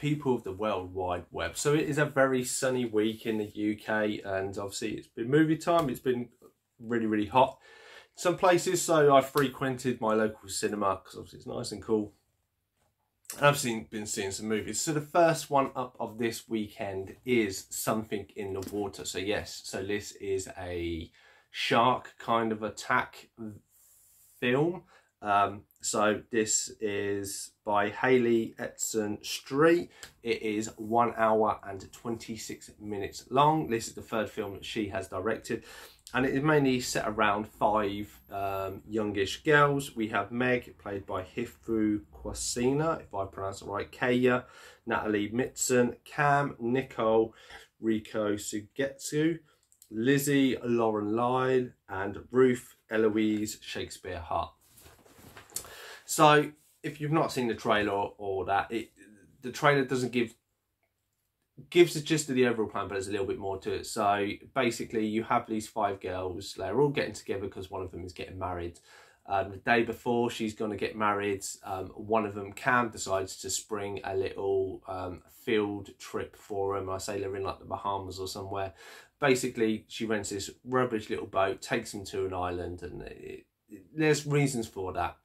people of the World Wide Web. So it is a very sunny week in the UK, and obviously it's been movie time. It's been really, really hot in some places, so I frequented my local cinema because obviously it's nice and cool. And I've been seeing some movies. So the first one up of this weekend is Something in the Water. So yes, so this is a shark kind of attack film. So this is by Hayley Edson Street. It is 1 hour and 26 minutes long. This is the third film that she has directed, and it is mainly set around 5 youngish girls. We have Meg, played by Hifu Kwasina, if I pronounce it right, Kaya, Natalie Mitson, Cam, Nicole, Riko Sugetsu, Lizzie, Lauren Lyle, and Ruth Eloise Shakespeare Hart. So if you've not seen the trailer or that, the trailer doesn't gives the gist of the overall plan, but there's a little bit more to it. So basically you have these 5 girls. They're all getting together because one of them is getting married. The day before she's going to get married, one of them, Cam, decides to spring a little field trip for them. I say they're in like the Bahamas or somewhere. Basically, she rents this rubbish little boat, takes them to an island, and there's reasons for that.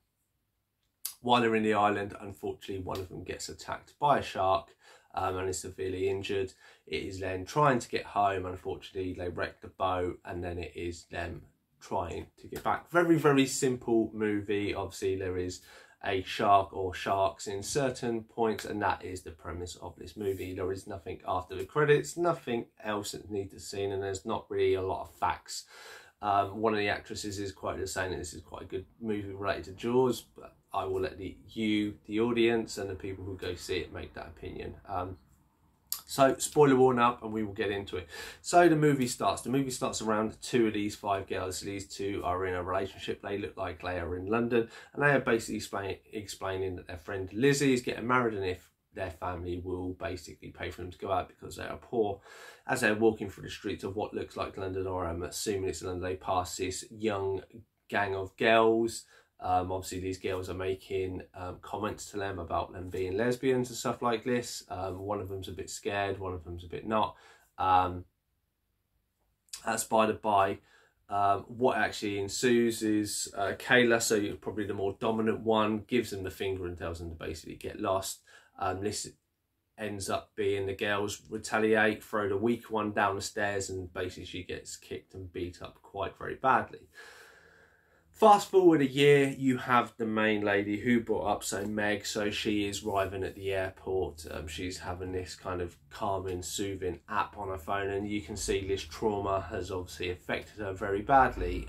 While they're in the island, unfortunately, one of them gets attacked by a shark and is severely injured. It is then trying to get home. Unfortunately, they wreck the boat, and then it is them trying to get back. Very, very simple movie. Obviously, there is a shark or sharks in certain points, and that is the premise of this movie. There is nothing after the credits, nothing else that needs to be seen, and there's not really a lot of facts. One of the actresses is quoted as saying that this is quite a good movie related to Jaws, but I will let the audience, and the people who go see it make that opinion. So spoiler warning up, and we will get into it. So the movie starts. The movie starts around 2 of these 5 girls. So these 2 are in a relationship. They look like they are in London, and they are basically explaining that their friend Lizzie is getting married, and if their family will basically pay for them to go out because they are poor. As they're walking through the streets of what looks like London, or I'm assuming it's London, they pass this young gang of girls. Obviously these girls are making comments to them about them being lesbians and stuff like this. One of them's a bit scared, one of them's a bit not. That's by the by. What actually ensues is Kayla, so you're probably the more dominant one, gives them the finger and tells them to basically get lost. This ends up being the girls retaliate, throw the weak one down the stairs, and basically she gets kicked and beat up quite very badly. Fast forward a year, you have the main lady who brought up, so Meg, so she is arriving at the airport. She's having this kind of calming, soothing app on her phone, and you can see this trauma has obviously affected her very badly.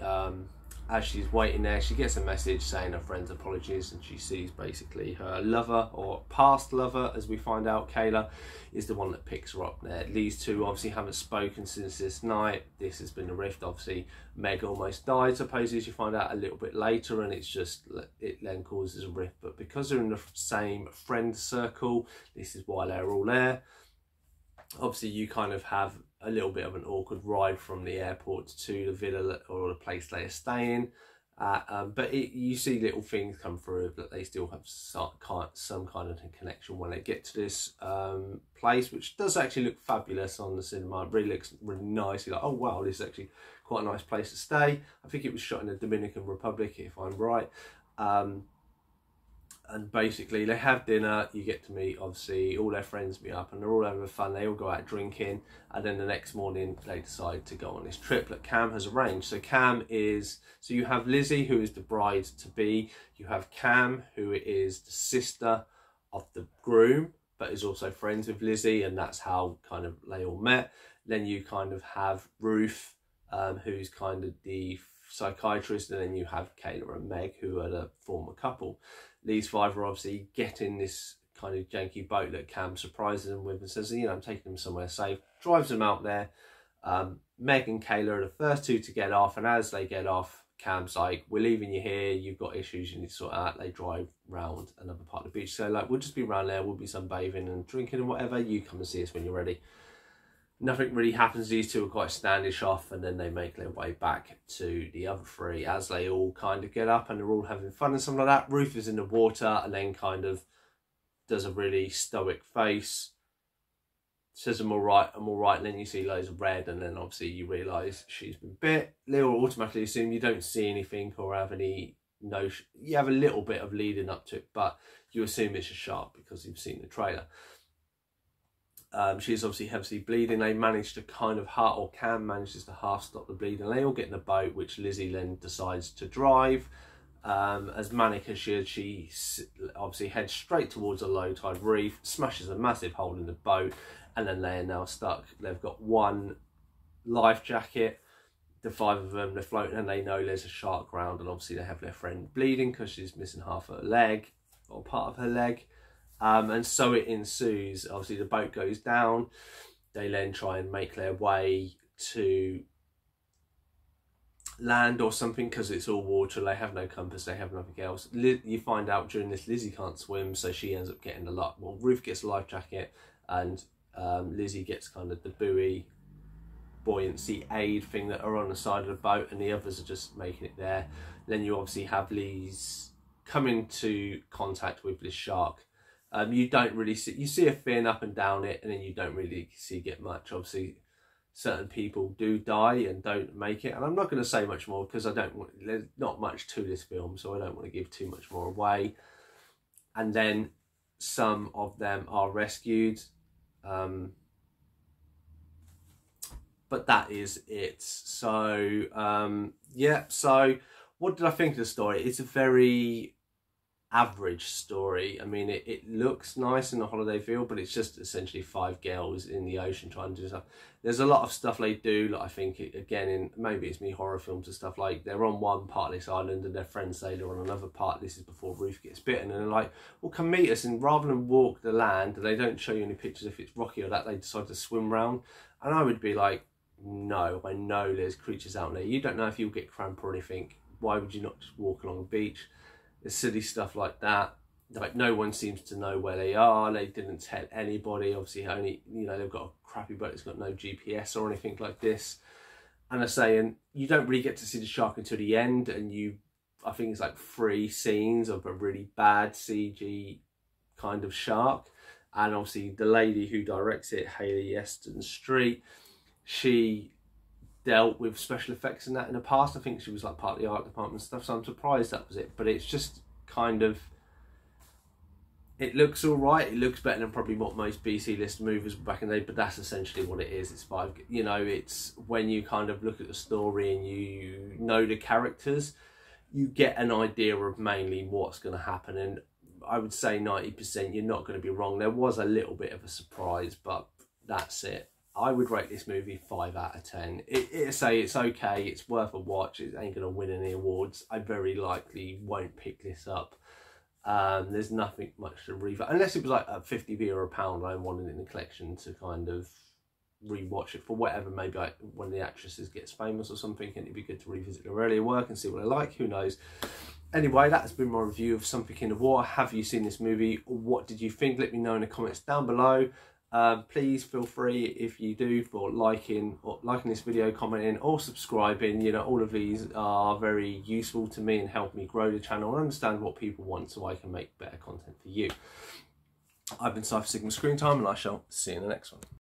As she's waiting there, she gets a message saying her friend's apologies, and she sees basically her lover, or past lover, as we find out, Kayla, is the one that picks her up there. These 2 obviously haven't spoken since this night. This has been a rift. Obviously, Meg almost died, supposedly, as you find out a little bit later, and it's just, it then causes a rift. But because they're in the same friend circle, this is why they're all there. Obviously, you kind of have a little bit of an awkward ride from the airport to the villa or the place they are staying. But you see little things come through that they still have some kind of connection when they get to this place, which does actually look fabulous on the cinema. It really looks really nice. You're like, oh wow, this is actually quite a nice place to stay. I think it was shot in the Dominican Republic, if I'm right. And basically they have dinner, you get to meet, obviously, all their friends meet up, and they're all having fun. They all go out drinking, and then the next morning they decide to go on this trip that Cam has arranged. So Cam is, so you have Lizzie, who is the bride-to-be, you have Cam, who is the sister of the groom, but is also friends with Lizzie, and that's how kind of they all met. Then you kind of have Ruth, who's kind of the psychiatrist, and then you have Kayla and Meg, who are the former couple. These 5 are obviously getting this kind of janky boat that Cam surprises them with and says, you know, I'm taking them somewhere safe, drives them out there. Meg and Kayla are the first 2 to get off, and as they get off, Cam's like, we're leaving you here, you've got issues you need to sort out. They drive round another part of the beach, so like, we'll just be around there, we'll be sunbathing and drinking and whatever, you come and see us when you're ready. Nothing really happens. These 2 are quite standish off, and then they make their way back to the other 3 as they all kind of get up and they're all having fun and something like that. Ruth is in the water, and then kind of does a really stoic face, says I'm alright, and then you see loads of red, and then obviously you realise she's been bit. You'll automatically assume, you don't see anything or have any notion. You have a little bit of leading up to it, but you assume it's a shark because you've seen the trailer. She's obviously heavily bleeding. They manage to kind of Cam manages to half stop the bleeding. They all get in the boat, which Lizzie then decides to drive. As manic as she is, she obviously heads straight towards a low tide reef, smashes a massive hole in the boat, and then they're now stuck. They've got one life jacket, the 5 of them, they're floating, and they know there's a shark around, and obviously they have their friend bleeding because she's missing half her leg, or part of her leg. And so it ensues. Obviously the boat goes down. They then try and make their way to land or something because it's all water. They have no compass, they have nothing else. You find out during this Lizzie can't swim, so she ends up getting Ruth gets a life jacket, and Lizzie gets kind of the buoy buoyancy aid thing that are on the side of the boat, and the others are just making it there. Then you obviously have Lee's come into contact with this shark. You don't really see, you see a fin up and down it, and then you don't really get much. Obviously certain people do die and don't make it, and I'm not going to say much more because there's not much to this film, so I don't want to give too much more away. And then some of them are rescued, but that is it. So yeah, so what did I think of the story? It's a very average story. I mean, it looks nice in the holiday feel, but it's just essentially 5 girls in the ocean trying to do stuff. There's a lot of stuff they do, like I think again, maybe it's me, horror films and stuff, like they're on one part of this island and their friends say they're on another part. This is before Ruth gets bitten, and they're like, well, come meet us. And rather than walk the land, they don't show you any pictures if it's rocky or that, they decide to swim round. And I would be like, no, I know there's creatures out there. You don't know if you'll get cramp or anything. Why would you not just walk along the beach? There's silly stuff like that. Like, no one seems to know where they are. They didn't tell anybody. Obviously, only, you know, they've got a crappy boat. It's got no GPS or anything like this. And they're saying you don't really get to see the shark until the end. And I think it's like 3 scenes of a really bad CG kind of shark. And obviously the lady who directs it, Hayley Easton Street, she dealt with special effects and that in the past. I think she was like part of the art department and stuff, so I'm surprised that was it. But it's just kind of, it looks all right. It looks better than probably what most BC list movies were back in the day, but that's essentially what it is. It's 5, you know, it's when you kind of look at the story and you know the characters, you get an idea of mainly what's going to happen. And I would say 90% you're not going to be wrong. There was a little bit of a surprise, but that's it. I would rate this movie 5 out of 10. It's okay, it's worth a watch. It ain't going to win any awards. I very likely won't pick this up. There's nothing much to read, unless it was like a 50p or £1 I wanted in the collection to kind of rewatch it for whatever. Maybe one of the actresses gets famous or something, and it'd be good to revisit their earlier work and see what they like. Who knows? Anyway, that has been my review of Something in the Water. Have you seen this movie? What did you think? Let me know in the comments down below. Please feel free, if you do, for liking this video, commenting or subscribing. You know, all of these are very useful to me and help me grow the channel and understand what people want so I can make better content for you. I've been Somethign Screen Time, and I shall see you in the next one.